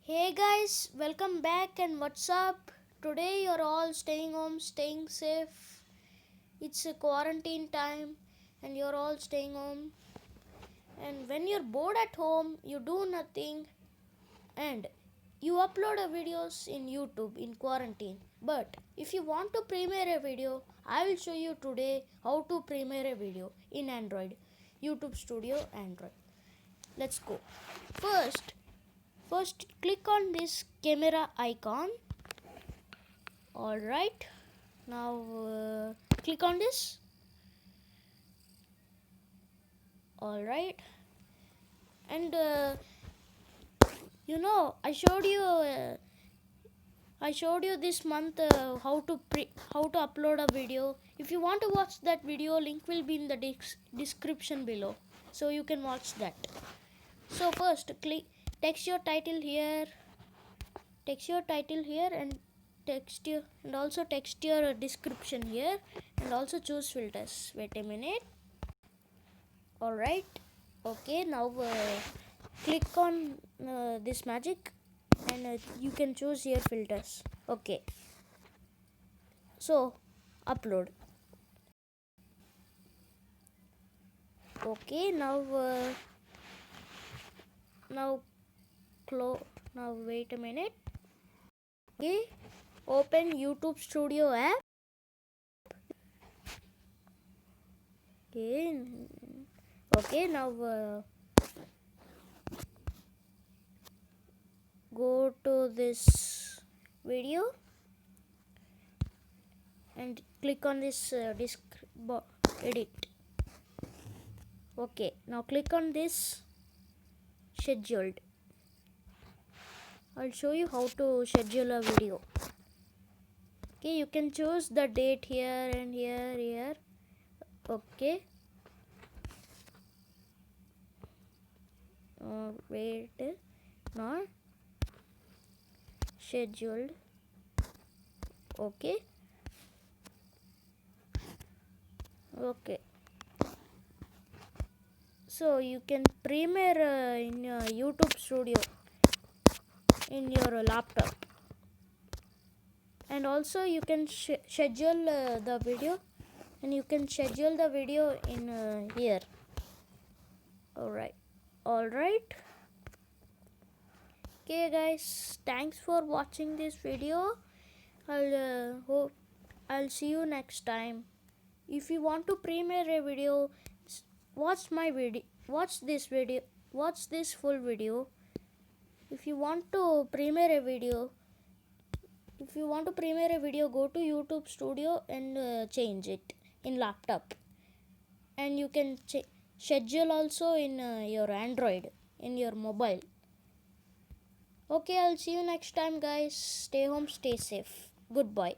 Hey guys, welcome back and what's up? Today you're all staying home, staying safe. It's a quarantine time and you're all staying home. And when you're bored at home, you do nothing and you upload a videos in YouTube in quarantine. But if you want to premiere a video, I will show you today how to premiere a video in Android, YouTube Studio Android. Let's go. First click on this camera icon. Alright, now click on this. Alright, and I showed you this month how to upload a video. If you want to watch that video, link will be in the description below, so you can watch that. So first text your title here and also text your description here and also choose filters. Wait a minute. Alright, okay, now click on this magic and you can choose here filters. Okay, so upload. Okay, now wait a minute. Okay, open YouTube Studio app. Okay, now go to this video and click on this edit. Okay, now click on this scheduled. I'll show you how to schedule a video. Okay, you can choose the date here and here. Okay, wait, not scheduled. Okay, so you can premiere in YouTube Studio in your laptop, and also you can schedule the video, and you can schedule the video in here. Alright. Okay guys, thanks for watching this video. I'll see you next time. If you want to premiere a video, watch this full video. If you want to premiere a video, go to YouTube Studio and change it in laptop, and you can schedule also in your Android, in your mobile. Okay, I'll see you next time guys. Stay home, stay safe. Goodbye.